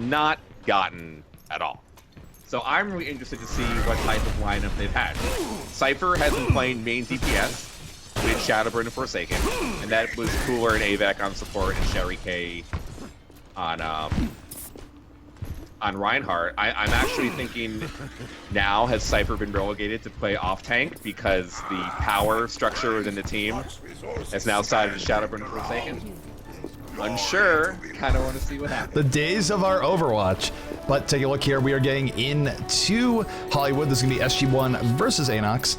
not gotten at all. So I'm really interested to see what type of lineup they've had. Cypher has been playing main DPS with Shadowburn and Forsaken, and that was Cooler and Avek on support and Sherry K on Reinhardt. I'm actually thinking now has Cypher been relegated to play off tank because the power structure within the team has now sided to Shadowburn and Forsaken. Unsure. Kind of want to see what happens. The days of our Overwatch. But take a look here. We are getting into Hollywood. This is going to be SG-1 versus ANOX.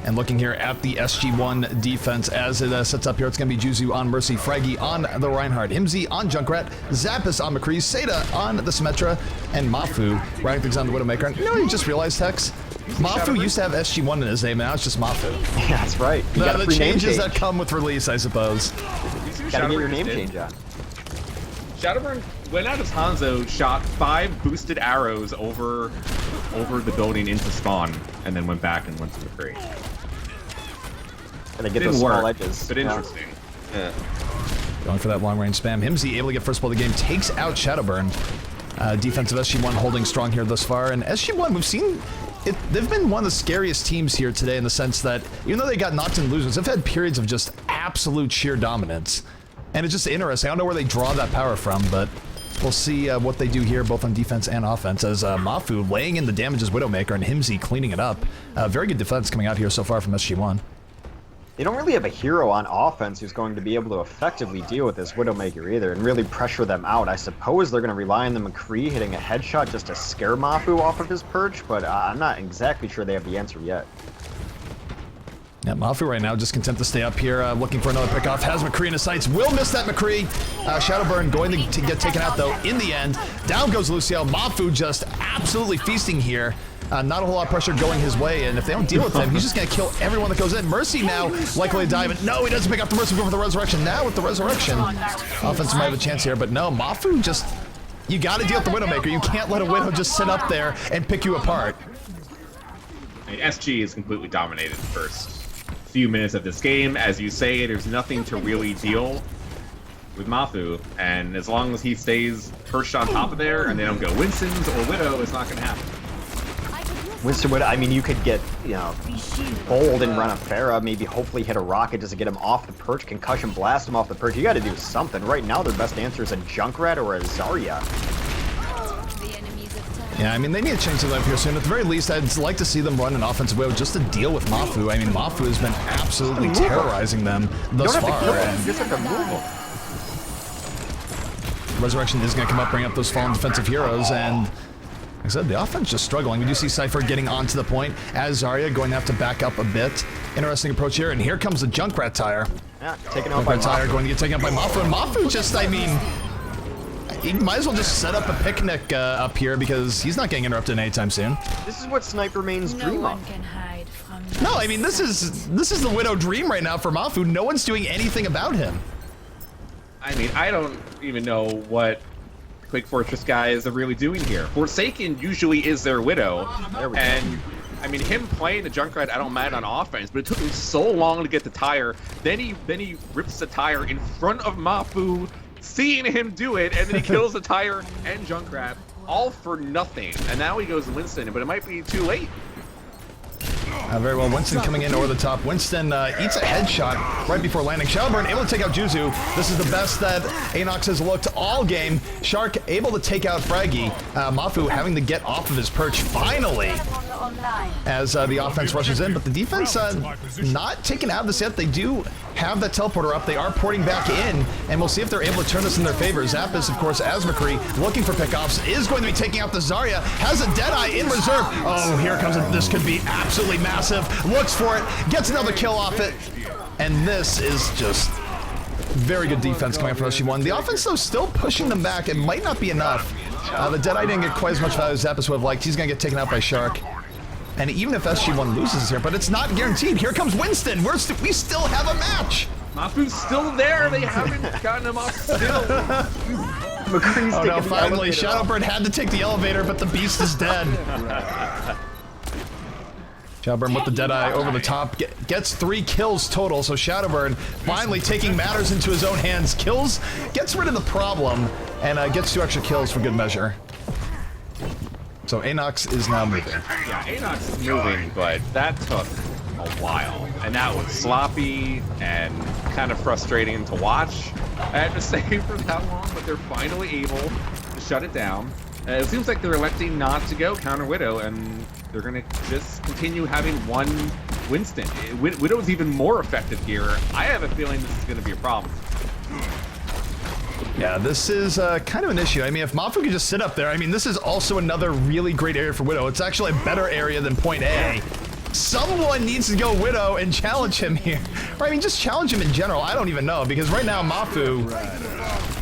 And looking here at the SG-1 defense as it sets up here, it's going to be Juzu on Mercy, Fraggy on the Reinhardt, Himsy on Junkrat, Zappis on McCree, Seda on the Symmetra, and Mafu riding things on the Widowmaker. And you know, you just realized, Hex, Mafu used to have SG-1 in his name, and now it's just Mafu. Yeah, that's right. The changes that come with release, I suppose. Gotta get your name change on. Shadowburn went out as Hanzo, shot 5 boosted arrows over the building into spawn, and then went back and went to McCree. And they get those small edges. But interesting. Yeah. Going for that long-range spam. Himsy able to get first blood of the game, takes out Shadowburn. Defensive SG-1 holding strong here thus far, and SG-1, we've seen it, they've been one of the scariest teams here today in the sense that even though they got knocked in losers, they've had periods of just absolute sheer dominance. And it's just interesting. I don't know where they draw that power from, but we'll see what they do here, both on defense and offense, as Mafu laying in the damage as Widowmaker and Himsy cleaning it up. Very good defense coming out here so far from SG-1. They don't really have a hero on offense who's going to be able to effectively deal with this Widowmaker either and really pressure them out. I suppose they're going to rely on the McCree hitting a headshot just to scare Mafu off of his perch, but I'm not exactly sure they have the answer yet. Yeah, Mafu right now just content to stay up here, looking for another pickoff. Has McCree in his sights, will miss that McCree. Shadowburn going to get taken out though in the end. Down goes Lucio. Mafu just absolutely feasting here. Not a whole lot of pressure going his way, and if they don't deal with him, he's just going to kill everyone that goes in. Mercy now likely to die, but no, he doesn't pick up the Mercy for the Resurrection. Now with the Resurrection, offense might have a chance here, but no, Mafu just, you got to deal with the Widowmaker. You can't let a Widow just sit up there and pick you apart. I mean, SG is completely dominated the first few minutes of this game. As you say, there's nothing to really deal with Mafu, and as long as he stays perched on top of there and they don't go Winston's or Widow, it's not going to happen. Winston would, I mean, you could get, you know, bold and run a Pharah, maybe hopefully hit a rocket just to get him off the perch, concussion blast him off the perch. You got to do something. Right now, their best answer is a Junkrat or a Zarya. Yeah, I mean, they need to change things up here soon. At the very least, I'd like to see them run an offensive wave just to deal with Mafu. I mean, Mafu has been absolutely terrorizing them thus far. You just have to move them. Resurrection is going to come up, bring up those fallen defensive heroes, and like I said, the offense just struggling. We do see Cypher getting onto the point as Zarya going to have to back up a bit. Interesting approach here, and here comes the Junkrat tire. Yeah, taken out by Tire going to get taken out by Mafu, and Mafu just, I mean, he might as well just set up a picnic up here because he's not getting interrupted anytime soon. This is what sniper mains dream of. No, I mean, this is the Widow dream right now for Mafu. No one's doing anything about him. I mean, I don't even know what Quake Fortress guys are really doing here. Forsaken usually is their Widow, and I mean, him playing the Junkrat, I don't mind on offense, but it took him so long to get the tire. Then he rips the tire in front of Mafu, seeing him do it, and then he kills the tire and Junkrat, all for nothing. And now he goes Winston, but it might be too late. Very well, Winston coming in over the top. Winston eats a headshot right before landing. Shadowburn able to take out Juzu. This is the best that ANOX has looked all game. Shark able to take out Fraggy. Mafu having to get off of his perch finally as the offense rushes in, but the defense not taken out of this yet. They do have that teleporter up. They are porting back in, and we'll see if they're able to turn this in their favor. Zappis, of course, as McCree, looking for pickoffs, is going to be taking out the Zarya, has a Deadeye in reserve. Oh, here comes it. This could be absolutely massive. Looks for it, gets another kill off it, and this is just very good defense coming from SG-1. The offense, though, still pushing them back. It might not be enough. The Deadeye didn't get quite as much value as Zappis would have liked. He's going to get taken out by Shark. And even if SG-1 loses here, but it's not guaranteed. Here comes Winston. We still have a match. Mafu's still there. They haven't gotten him off still. McCree's oh no, finally, Shadowburn had to take the elevator, but the beast is dead. Shadowburn with the Deadeye over the top, gets 3 kills total, so Shadowburn finally taking matters into his own hands, gets rid of the problem, and gets 2 extra kills for good measure. So ANOX is now moving. Yeah, ANOX is moving, but that took a while, and that was sloppy and kind of frustrating to watch. I have to say for that long, but they're finally able to shut it down. It seems like they're electing not to go counter Widow, and they're going to just continue having one Winston. Widow's even more effective here. I have a feeling this is going to be a problem. Yeah, this is kind of an issue. I mean, if Mafu could just sit up there, I mean, this is also another really great area for Widow. It's actually a better area than point A. Someone needs to go Widow and challenge him here. Or, I mean, just challenge him in general. I don't even know, because right now, Mafu,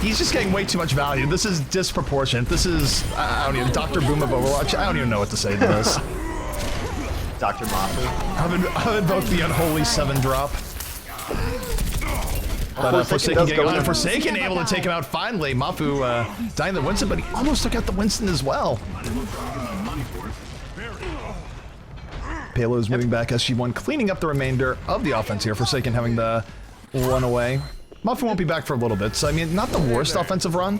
he's just getting way too much value. This is disproportionate. This is, I don't even, Dr. Boom of Overwatch. I don't even know what to say to this. Dr. Mafu. I'll invoke the unholy 7-drop. But Forsaken able to take him out finally. Mafu dying the Winston, but he almost took out the Winston as well. Payload's moving back, SG-1 cleaning up the remainder of the offense here. Forsaken having the run away. Mafu won't be back for a little bit, so I mean, not the worst offensive run,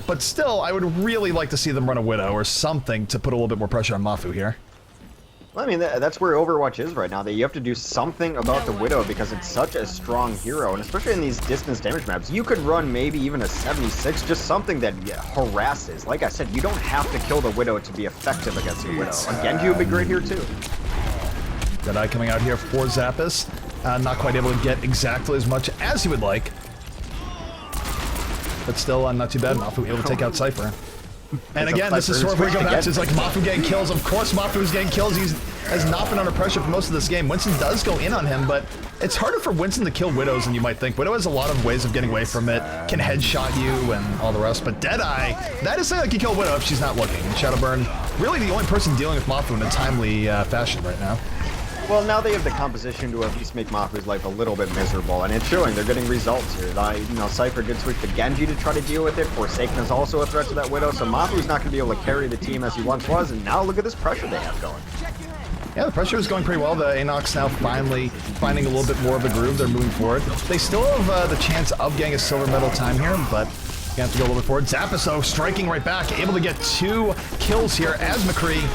but still, I would really like to see them run a Widow or something to put a little bit more pressure on Mafu here. Well, I mean, that's where Overwatch is right now. That you have to do something about the Widow because it's such a strong hero, and especially in these distance damage maps, you could run maybe even a 76, just something that harasses. Like I said, you don't have to kill the Widow to be effective against the Widow. A Genji would be great here too. Deadeye coming out here for Zappis. Not quite able to get exactly as much as he would like. But still, not too bad. Mafu able to take out Cypher. And again, this is sort of where we go back to, it's like Mafu getting kills. Of course Mafu's getting kills. He has not been under pressure for most of this game. Winston does go in on him, but it's harder for Winston to kill Widows than you might think. Widow has a lot of ways of getting away from it, can headshot you and all the rest. But Deadeye, that is something that can kill Widow if she's not looking. Shadowburn, really the only person dealing with Mafu in a timely fashion right now. Well, now they have the composition to at least make Mafu's life a little bit miserable, and it's showing. They're getting results here. Cypher did switch to Genji to try to deal with it. Forsaken is also a threat to that Widow, so Mafu's not going to be able to carry the team as he once was, and now look at this pressure they have going. Yeah, the pressure is going pretty well. The ANOX now finally finding a little bit more of a groove. They're moving forward. They still have the chance of getting a silver medal time here, but you have to go a little bit forward. Zappis, though, striking right back, able to get 2 kills here as McCree.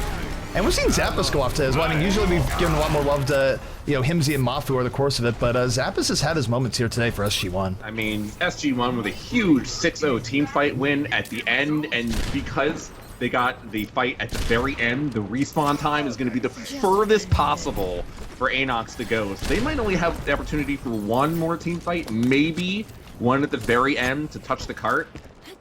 And we've seen Zappis go off to as well. I mean, usually we've given a lot more love to, Himsy and Mafu over the course of it, but Zappis has had his moments here today for SG-1. I mean, SG-1 with a huge 6-0 team fight win at the end, and because they got the fight at the very end, the respawn time is going to be the furthest possible for ANOX to go. So they might only have the opportunity for one more team fight, maybe one at the very end to touch the cart.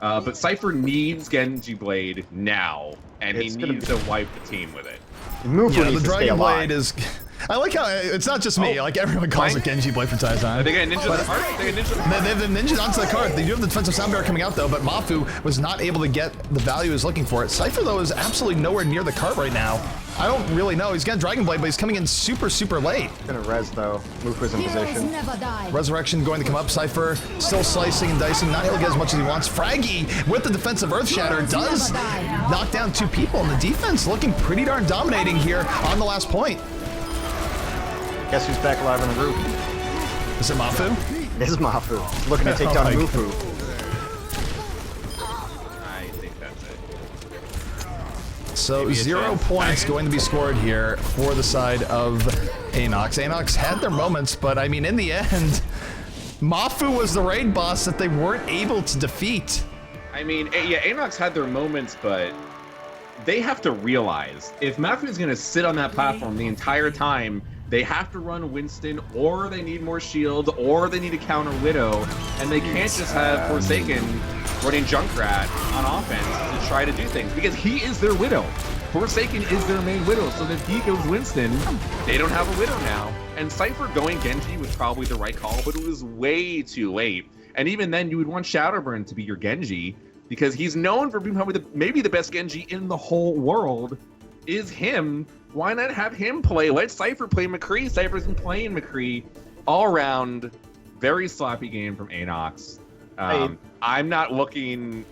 But Cypher needs Genji Blade now, and he needs to wipe the team with it. Yeah, the Dragon Blade is... I like how it's not just me, like everyone calls it Genji Blade from time to time. They got ninjas on the cart. They have the ninjas onto the cart. They do have the defensive sound barrier coming out though, but Mafu was not able to get the value he was looking for. Cypher though is absolutely nowhere near the cart right now. I don't really know. He's got Dragon Blade, but he's coming in super, super late. Gonna res though. Mufu's in position. Resurrection going to come up. Cypher still slicing and dicing, not able to get as much as he wants. Fraggy with the defensive Earth Shatter does knock down 2 people, and the defense looking pretty darn dominating here on the last point. Guess who's back alive on the roof? Is it Mafu? It is Mafu. Looking to take down Mufu. I think that's it. So 0 points going to be scored here for the side of ANOX. ANOX had their moments, but I mean, in the end, Mafu was the raid boss that they weren't able to defeat. I mean, yeah, ANOX had their moments, but they have to realize if Mafu is going to sit on that platform the entire time, they have to run Winston, or they need more shield, or they need to counter Widow, and they can't just have Forsaken running Junkrat on offense to try to do things, because he is their Widow. Forsaken is their main Widow, so if he goes Winston, they don't have a Widow now. And Cypher going Genji was probably the right call, but it was way too late. And even then, you would want Shadowburn to be your Genji, because he's known for being probably maybe the best Genji in the whole world, is him. Why not have him play? Let Cypher play McCree. Cypher's been playing McCree all around. Very sloppy game from ANOX. I'm not looking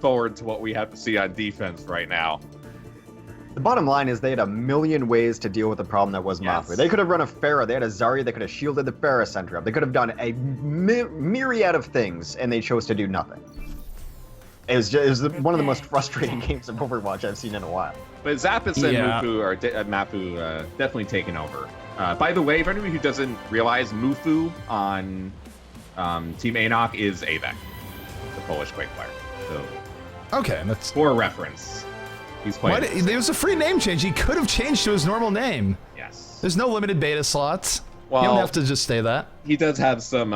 forward to what we have to see on defense right now. The bottom line is they had a million ways to deal with the problem that was Mafu. They could have run a Pharah, they had a Zarya, they could have shielded the Pharah center up. They could have done a myriad of things, and they chose to do nothing. It was one of the most frustrating games of Overwatch I've seen in a while. But Zappis and Mufu are Mafu definitely taking over. By the way, for anyone who doesn't realize, Mufu on Team ANOX is Avek, the Polish Quake player. So, okay, that's for reference. He's playing. There was a free name change. He could have changed to his normal name. Yes. There's no limited beta slots. Well, you don't have to just stay that. He does have some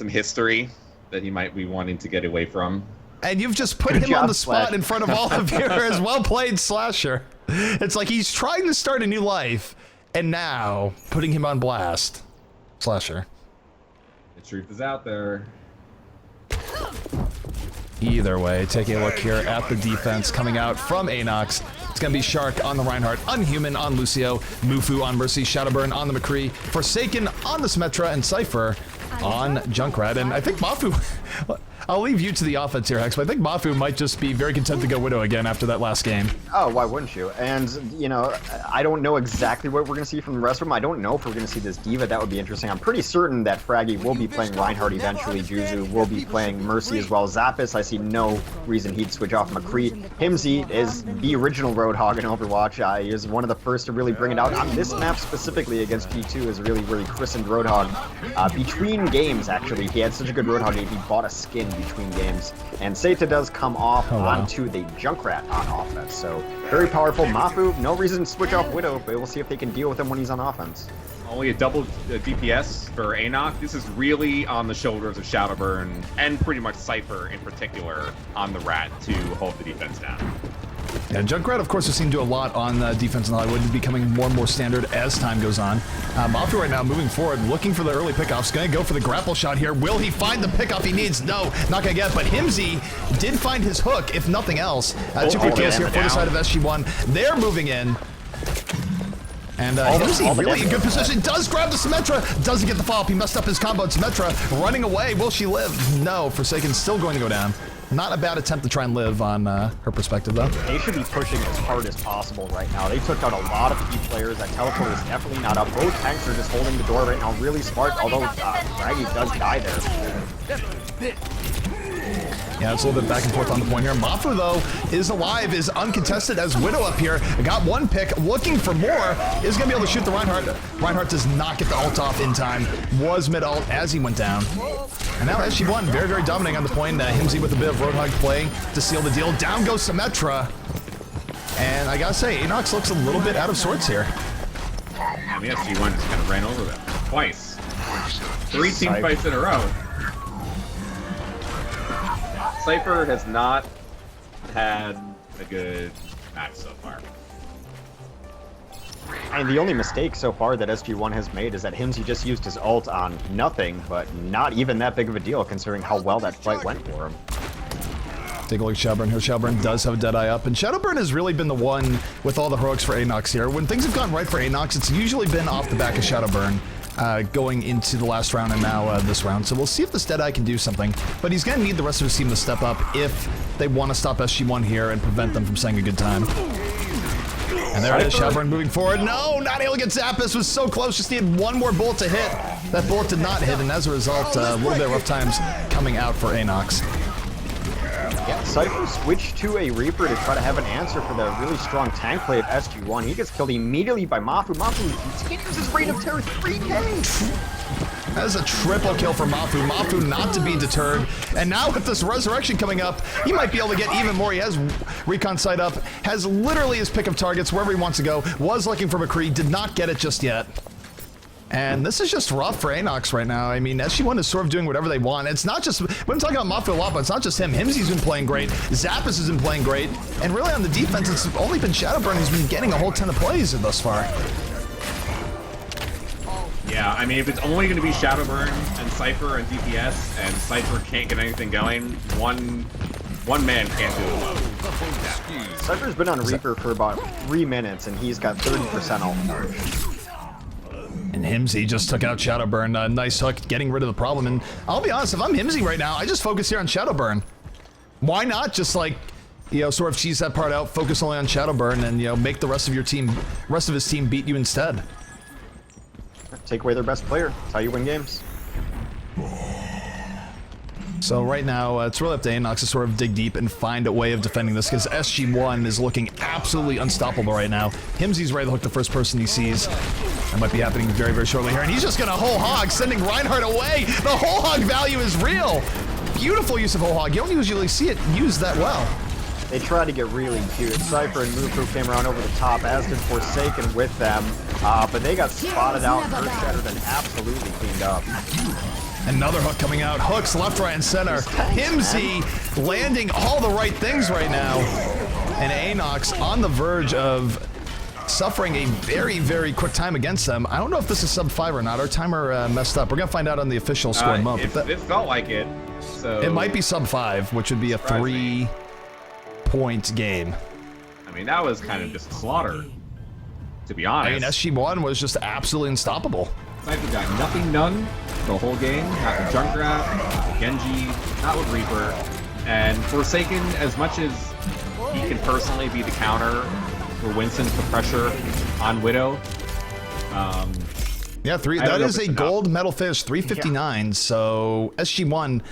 history that he might be wanting to get away from. And you've just put him on the spot in front of all of viewers. Well played, Slasher. It's like he's trying to start a new life, and now putting him on blast. Slasher. The truth is out there. Either way, taking a look here at the defense coming out from ANOX. It's going to be Shark on the Reinhardt, Unhuman on Lucio, Mufu on Mercy, Shadowburn on the McCree, Forsaken on the Symmetra, and Cypher on Junkrat. And I think Mafu... I'll leave you to the offense here, Hex, but I think Mafu might just be very content to go Widow again after that last game. Oh, why wouldn't you? And, you know, I don't know exactly what we're going to see from the rest of them. I don't know if we're going to see this Diva. That would be interesting. I'm pretty certain that Fraggy will be playing Reinhardt eventually. Juzu will be playing Mercy as well. Zappis, I see no reason he'd switch off McCree. Himsy is the original Roadhog in Overwatch. He is one of the first to really bring it out. On this map specifically against G2 is really christened Roadhog. Between games, actually, he had such a good Roadhog he bought a skin between games. And Seta does come off onto the Junkrat on offense. So very powerful. Mafu, no reason to switch off Widow, but we'll see if they can deal with him when he's on offense. Only a double DPS for ANOX. This is really on the shoulders of Shadowburn and pretty much Cypher in particular on the Rat to hold the defense down. Yeah, Junkrat, of course, has seen do a lot on defense in Hollywood, becoming more and more standard as time goes on. Mafu right now moving forward, looking for the early pickoffs, going to go for the grapple shot here. Will he find the pickoff he needs? No, not going to get, but Himsy did find his hook, if nothing else. 2 PKs here for the side of SG-1. They're moving in. And Himsy really in good position, does grab the Symmetra, doesn't get the follow-up. He messed up his combo. Symmetra running away. Will she live? No, Forsaken still going to go down. Not a bad attempt to try and live on her perspective, though. They should be pushing as hard as possible right now. They took out a lot of key players. That teleport is definitely not up. Both tanks are just holding the door right now. Really smart, although Fraggy does die there. Yeah, it's a little bit back and forth on the point here. Mafu, though, is alive, is uncontested as Widow up here. Got one pick, looking for more. Is going to be able to shoot the Reinhardt. Reinhardt does not get the ult off in time. Was mid-ult as he went down. And now SG-1 very, very dominating on the point. Himsy with a bit of Roadhog play to seal the deal. Down goes Symmetra. And I gotta say, ANOX looks a little bit out of sorts here. I mean, SG-1 just kind of ran over them twice. 3 team fights in a row. Cypher has not had a good match so far. And the only mistake so far that SG-1 has made is that Himsy just used his ult on nothing, but not even that big of a deal considering how well that fight went for him. Take a look at Shadowburn here. Shadowburn does have a Deadeye up, and Shadowburn has really been the one with all the heroics for ANOX here. When things have gone right for ANOX, it's usually been off the back of Shadowburn. Going into the last round and now this round. So we'll see if this Deadeye can do something. But he's going to need the rest of his team to step up if they want to stop SG-1 here and prevent them from saying a good time. And there it is, Shadowburn moving forward. No, not able to get Zappis. Was so close, just needed one more bullet to hit. That bullet did not hit, and as a result, a little bit of rough times coming out for ANOX. Yeah, Cypher switched to a Reaper to try to have an answer for the really strong tank play of SG-1. He gets killed immediately by Mafu. Mafu continues his reign of terror, 3K! That is a triple kill for Mafu. Mafu not to be deterred. And now with this Resurrection coming up, he might be able to get even more. He has Recon sight up, has literally his pick of targets wherever he wants to go. Was looking for McCree, did not get it just yet. And this is just rough for ANOX right now. I mean, SG-1 is sort of doing whatever they want. It's not just, we've been talking about Mafu a lot, but it's not just him. Himsy's been playing great. Zappis has been playing great. And really on the defense, it's only been Shadowburn who's been getting a whole ton of plays thus far. Yeah, I mean, if it's only going to be Shadowburn and Cypher and DPS, and Cypher can't get anything going, one man can't do it alone. Cypher's been on Reaper for about 3 minutes, and he's got 30% ult. And Himsy just took out Shadowburn. Nice hook, getting rid of the problem. And I'll be honest, if I'm Himsy right now, I just focus here on Shadowburn. Why not just, like, you know, sort of cheese that part out, focus only on Shadowburn, and, you know, make the rest of his team beat you instead. Take away their best player. That's how you win games. So right now, it's really up to ANOX to sort of dig deep and find a way of defending this, because SG-1 is looking absolutely unstoppable right now. Himsy's ready to hook the first person he sees. That might be happening very, very shortly here, and he's just gonna whole hog, sending Reinhardt away! The whole hog value is real! Beautiful use of whole hog. You don't usually see it used that well. They tried to get really cute. Cypher and Mufu came around over the top, as did Forsaken with them, but they got spotted out, earth-shattered, and absolutely cleaned up. Another hook coming out. Hooks left, right, and center. Himsy landing all the right things right now. And ANOX on the verge of suffering a very, very quick time against them. I don't know if this is sub 5 or not. Our timer messed up. We're going to find out on the official score month. It felt like it. So it might be sub 5, which would be a 3-point game. I mean, that was kind of just slaughter, to be honest. I mean, SG-1 was just absolutely unstoppable. Cypher got nothing done the whole game. Not with Junkrat, not with Genji, not with Reaper. And Forsaken, as much as he can personally be the counter for Winston to pressure on Widow. Yeah, that is a gold medal finish, 359. Yeah. So SG-1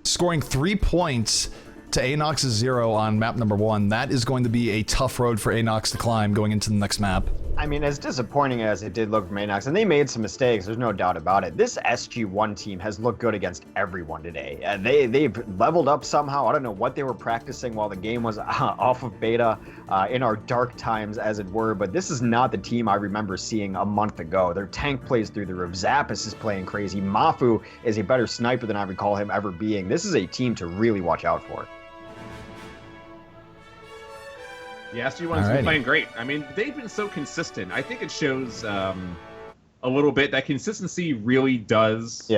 scoring 3 points to ANOX's 0 on map number 1. That is going to be a tough road for ANOX to climb going into the next map. I mean, as disappointing as it did look from ANOX, and they made some mistakes, there's no doubt about it, this SG-1 team has looked good against everyone today. They've leveled up somehow. I don't know what they were practicing while the game was off of beta, in our dark times, as it were, but this is not the team I remember seeing a month ago. Their tank plays through the roof. Zappis is playing crazy. Mafu is a better sniper than I recall him ever being. This is a team to really watch out for. Yeah, SG-1's been playing great. I mean, they've been so consistent. I think it shows a little bit that consistency really does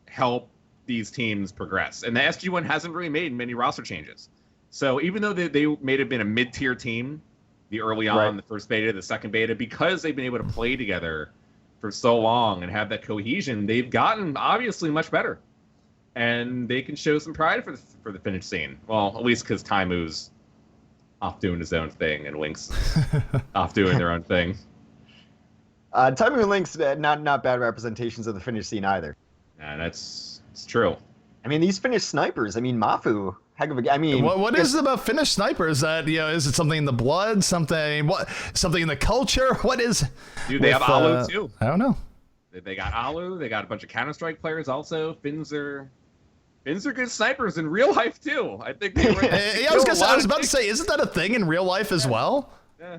help these teams progress. And the SG-1 hasn't really made many roster changes. So even though they may have been a mid-tier team, the early on, the first beta, the second beta, because they've been able to play together for so long and have that cohesion, they've gotten obviously much better. And they can show some pride for the Finnish scene. Well, at least because Taimu's off doing his own thing, and Link's off doing their own thing. Taimu and Link's not bad representations of the Finnish scene either. Yeah, it's true. I mean, these Finnish snipers. I mean, Mafu, heck of a. I mean, what is it about Finnish snipers? That, you know, is it something in the blood? Something in the culture? What is? Dude, they have Alu too. I don't know. They got Alu. They got a bunch of Counter-Strike players also. Finns are good snipers in real life too. I think they were. I was about to say, isn't that a thing in real life as well? Yeah.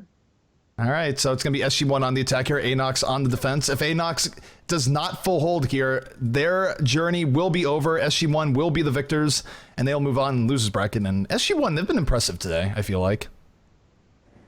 All right, so it's going to be SG-1 on the attack here, ANOX on the defense. If ANOX does not full hold here, their journey will be over. SG-1 will be the victors, and they'll move on and losers bracket. And SG-1, they've been impressive today, I feel like.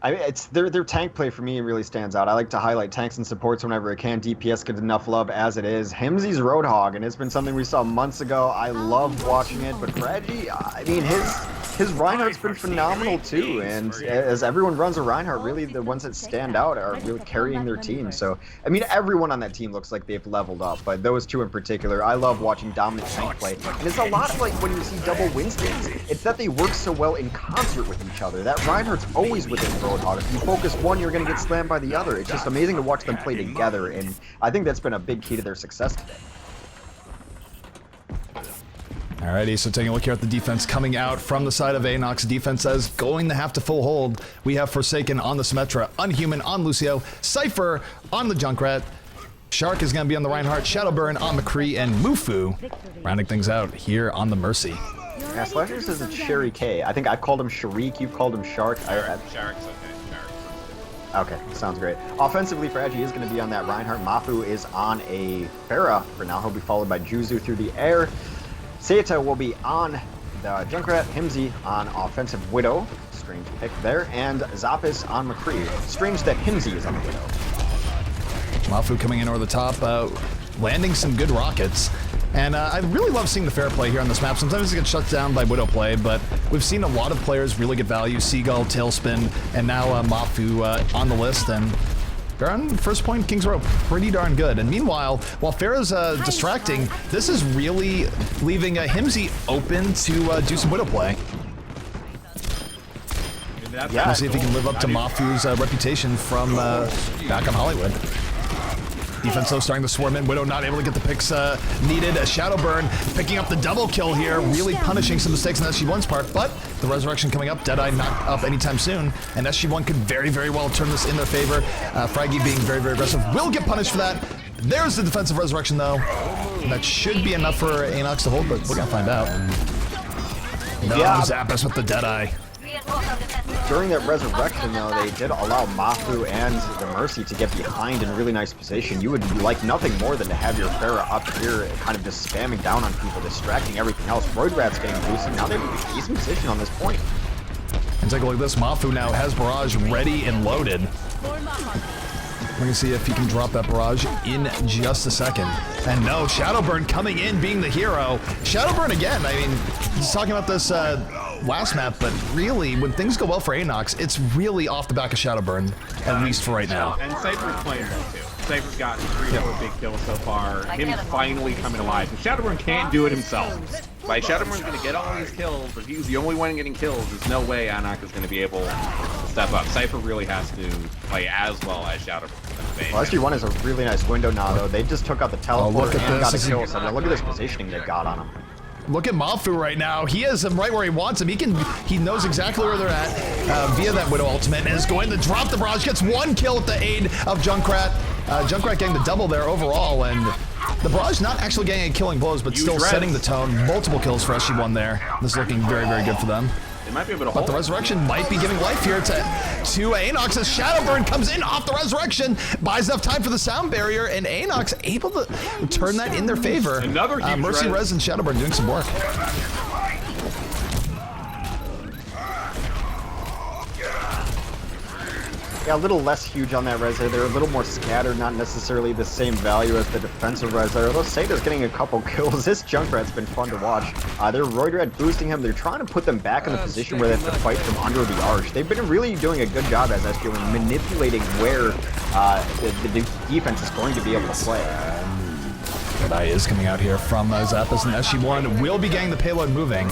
I mean, it's their tank play for me really stands out. I like to highlight tanks and supports whenever I can. DPS gets enough love as it is. Himsy's Roadhog, and it's been something we saw months ago. I loved watching it, but Reggie, I mean, his Reinhardt's been phenomenal too. And as everyone runs a Reinhardt, really the ones that stand out are really carrying their team. So, I mean, everyone on that team looks like they've leveled up, but those two in particular, I love watching dominant tank play. And it's a lot of like when you see double Winstons, it's that they work so well in concert with each other. That Reinhardt's always with his Roadhog. If you focus one, you're going to get slammed by the other. It's just amazing to watch them play together, and I think that's been a big key to their success today. Alrighty, so taking a look here at the defense coming out from the side of ANOX. Defense says going to have to full hold. We have Forsaken on the Symmetra, Unhuman on Lucio, Cypher on the Junkrat, Shark is going to be on the Reinhardt, Shadowburn on McCree, and Mufu rounding things out here on the Mercy. Yeah, Slasher says it's Sherry K. I think I've called him Sharik, you've called him Shark. Shark's okay. Okay, sounds great. Offensively, for Edgy is going to be on that Reinhardt. Mafu is on a Pharah for now. He'll be followed by Juzu through the air. Seita will be on the Junkrat. Himsy on offensive Widow. Strange pick there. And Zappis on McCree. Strange that Himsy is on the Widow. Mafu coming in over the top, landing some good rockets. And I really love seeing the fair play here on this map. Sometimes it gets shut down by Widow play, but we've seen a lot of players really get value. Seagull, Tailspin, and now Mafu on the list. And they're on first point, King's Row, pretty darn good. And meanwhile, while Pharah's distracting, this is really leaving Himsy open to do some Widow play. Yeah. We'll see if he can live up to Mafu's reputation from back on Hollywood. Defense though starting to swarm in. Widow not able to get the picks needed. Shadowburn picking up the double kill here, really punishing some mistakes on SG-1's part, but the resurrection coming up, Deadeye not up anytime soon, and SG-1 could very, very well turn this in their favor. Fraggy being very, very aggressive will get punished for that. There's the defensive resurrection though. That should be enough for ANOX to hold, but we're gonna find out. No, Zappos with the Deadeye. During that resurrection, though, they did allow Mafu and the Mercy to get behind in a really nice position. You would like nothing more than to have your Pharah up here kind of just spamming down on people, distracting everything else. Roidrat's getting boosted. Now they have a decent position on this point. And take a look at this. Mafu now has Barrage ready and loaded. We're going to see if he can drop that Barrage in just a second. And no, Shadowburn coming in, being the hero. Shadowburn again, I mean, he's talking about this last map, but really, when things go well for ANOX, it's really off the back of Shadowburn, at least for right now. And Cypher's playing well too. Cypher's gotten 3 more big kills so far. Him finally coming alive. And Shadowburn can't do it himself. Like, Shadowburn's going to get all these kills, but he's the only one getting kills. There's no way ANOX is going to be able to step up. Cypher really has to play as well as Shadowburn. Well, SG-1 is a really nice window now, though. They just took out the teleport and got a kill. So look at this positioning they've got on him. Look at Mafu right now. He has him right where he wants him. He knows exactly where they're at via that Widow ultimate, and is going to drop the Barrage. Gets 1 kill with the aid of Junkrat. Junkrat getting the double there overall, and the Barrage not actually getting any killing blows, but still setting the tone. Multiple kills for SG-1 there. This is looking very, very good for them. They might be able to But the resurrection might be giving life here to ANOX as Shadowburn comes in off the resurrection, buys enough time for the sound barrier, and ANOX able to turn that in their favor. Another huge Mercy Res and Shadowburn doing some work. Yeah, a little less huge on that res there. They're a little more scattered, not necessarily the same value as the defensive res there. Although Sada's getting a couple kills. This Junkrat's been fun to watch. They're Roidrat boosting him. They're trying to put them back in the position where they have to fight from under the arch. They've been really doing a good job as SG-1 manipulating where the defense is going to be able to play. Deadeye is coming out here from Zappos, and SG-1 will be getting the payload moving.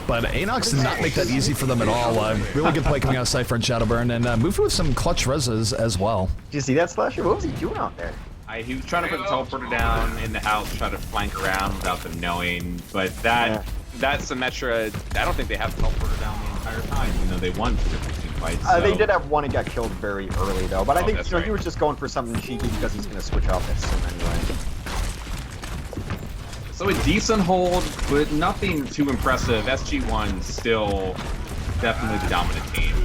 But ANOX did not make that easy for them at all. Really good play coming out of Cypher and Shadowburn, and Mufu with some clutch reses as well. Did you see that, Slasher? What was he doing out there? He was trying to put the teleporter down in the house, try to flank around without them knowing. But that Symmetra, I don't think they have the teleporter down the entire time, even though they won 15 fights. So. They did have one and got killed very early, though. But I think he was just going for something cheeky because he's going to switch off that sim anyway. So a decent hold, but nothing too impressive. SG-1 still definitely the dominant team.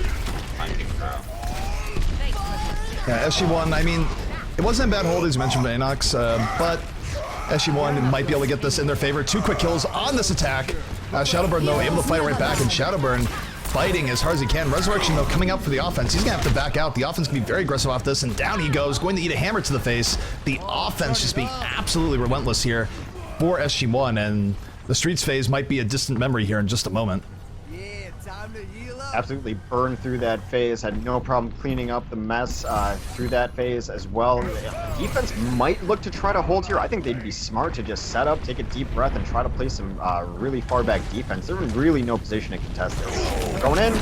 Yeah, SG-1, I mean, it wasn't a bad hold as you mentioned by ANOX, but SG-1 might be able to get this in their favor. 2 quick kills on this attack. Shadowburn, though, able to fight right back, and Shadowburn fighting as hard as he can. Resurrection, though, coming out for the offense. He's going to have to back out. The offense can be very aggressive off this, and down he goes, going to eat a hammer to the face. The offense just being absolutely relentless here for SG-1, and the Streets phase might be a distant memory here in just a moment. Yeah, time to heal up. Absolutely burned through that phase, had no problem cleaning up the mess through that phase as well. Defense might look to try to hold here. I think they'd be smart to just set up, take a deep breath, and try to play some really far back defense. They're in really no position to contest this. Going in.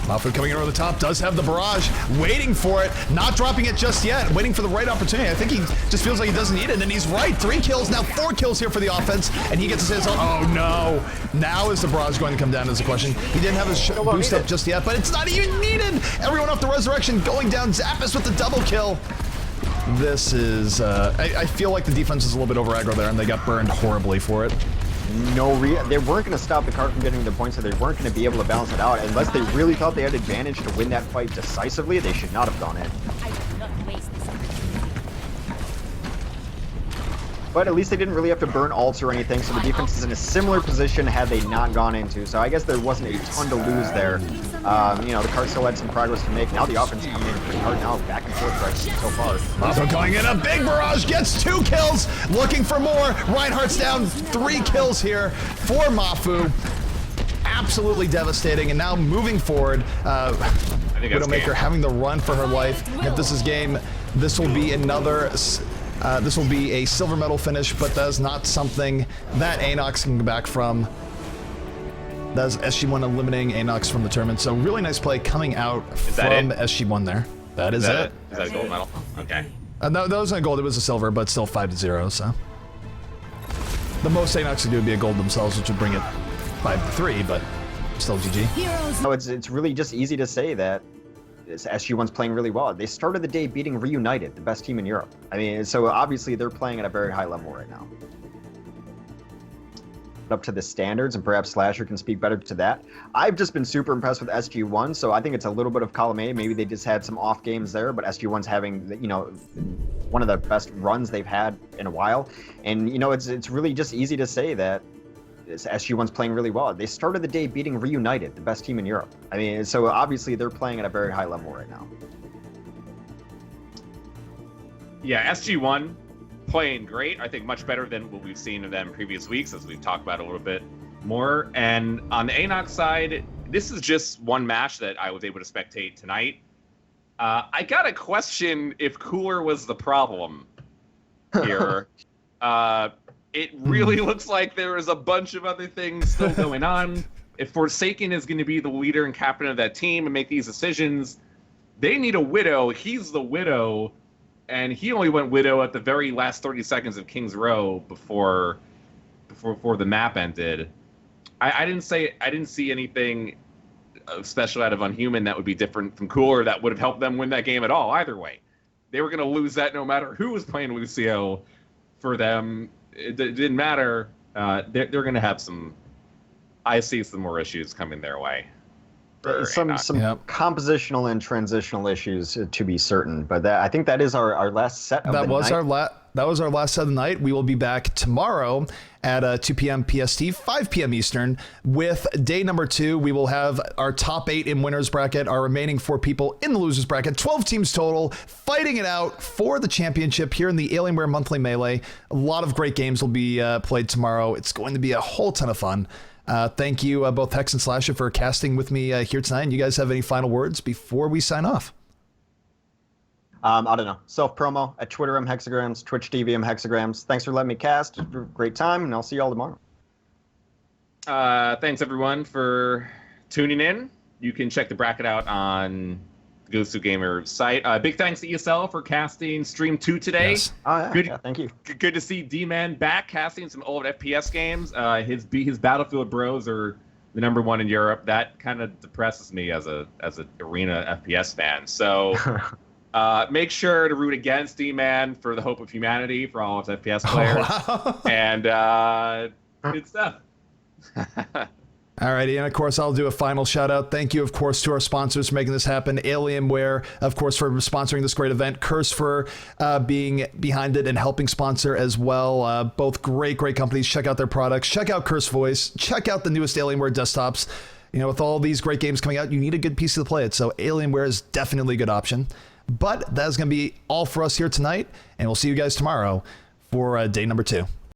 Mafu coming in over the top, does have the Barrage, waiting for it, not dropping it just yet, waiting for the right opportunity. I think he just feels like he doesn't need it, and he's right. 3 kills, now 4 kills here for the offense, and he gets to say his own. Oh no, now is the Barrage going to come down is the question. He didn't have his boost up just yet, but it's not even needed. Everyone off the resurrection going down, Zappos with the double kill. This is, I feel like the defense is a little bit over aggro there, and they got burned horribly for it. They weren't going to stop the card from getting the points, so they weren't going to be able to balance it out. Unless they really thought they had advantage to win that fight decisively, they should not have gone in. But at least they didn't really have to burn ults or anything, so the defense is in a similar position had they not gone into. So I guess there wasn't a ton to lose there. You know, the card still had some progress to make. Now the offense is coming in pretty hard now, back and forth right so far. Mafu going in, a big Barrage, gets 2 kills, looking for more. Reinhardt's down, 3 kills here for Mafu. Absolutely devastating, and now moving forward, Widowmaker having to run for her life. If this is game, this will be another... this will be a silver medal finish, but that is not something that ANOX can come back from. That's SG-1 eliminating ANOX from the tournament. So really nice play coming out from SG-1 there. That is it. Is that a gold medal? Okay. No, that wasn't a gold. It was a silver, but still 5-0. So the most ANOX could do would be a gold themselves, which would bring it 5-3, but still GG. No, it's really just easy to say that SG-1's playing really well. They started the day beating Reunited, the best team in Europe. I mean, so obviously they're playing at a very high level right now. Up to the standards, and perhaps Slasher can speak better to that. I've just been super impressed with SG-1, so I think it's a little bit of column A. Maybe they just had some off games there, but SG-1's having, you know, one of the best runs they've had in a while. And, you know, it's really just easy to say that SG-1's playing really well. They started the day beating Reunited, the best team in Europe. I mean, so obviously they're playing at a very high level right now. Yeah, SG-1 playing great. I think much better than what we've seen of them previous weeks, as we've talked about a little bit more. And on the ANOX side, this is just one match that I was able to spectate tonight. I got to question if Cooler was the problem here. It really looks like there is a bunch of other things still going on. If Forsaken is going to be the leader and captain of that team and make these decisions, they need a Widow. He's the Widow. And he only went Widow at the very last 30 seconds of King's Row before the map ended. I didn't see anything special out of Unhuman that would be different from Cooler that would have helped them win that game at all. Either way, they were going to lose that no matter who was playing Lucio. For them, it didn't matter. They're going to have some. I see some more issues coming their way. Some compositional and transitional issues to be certain, but I think that is our last set of the night. That was our last set of the night. We will be back tomorrow at 2 p.m. PST, 5 p.m. Eastern with day number 2. We will have our top 8 in winners bracket, our remaining 4 people in the losers bracket, 12 teams total, fighting it out for the championship here in the Alienware Monthly Melee. A lot of great games will be played tomorrow. It's going to be a whole ton of fun. Thank you, both Hex and Slasher, for casting with me here tonight. And you guys have any final words before we sign off? I don't know. Self-promo at Twitter Hexagrams, Twitch TV Hexagrams. Thanks for letting me cast. Great time, and I'll see you all tomorrow. Thanks, everyone, for tuning in. You can check the bracket out on the GosuGamers site. Big thanks to ESL for casting Stream 2 today. Yes. Oh, yeah. Good, yeah, thank you. Good to see D-Man back casting some old FPS games. His Battlefield Bros are the #1 in Europe. That kind of depresses me as an arena FPS fan. So make sure to root against D-Man for the hope of humanity for all of its FPS players. Oh, wow. And good stuff. Alrighty, and of course, I'll do a final shout out. Thank you, of course, to our sponsors for making this happen. Alienware, of course, for sponsoring this great event. Curse for being behind it and helping sponsor as well. Both great companies. Check out their products. Check out Curse Voice. Check out the newest Alienware desktops. You know, with all these great games coming out, you need a good PC to play it. So Alienware is definitely a good option. But that is going to be all for us here tonight, and we'll see you guys tomorrow for day number 2.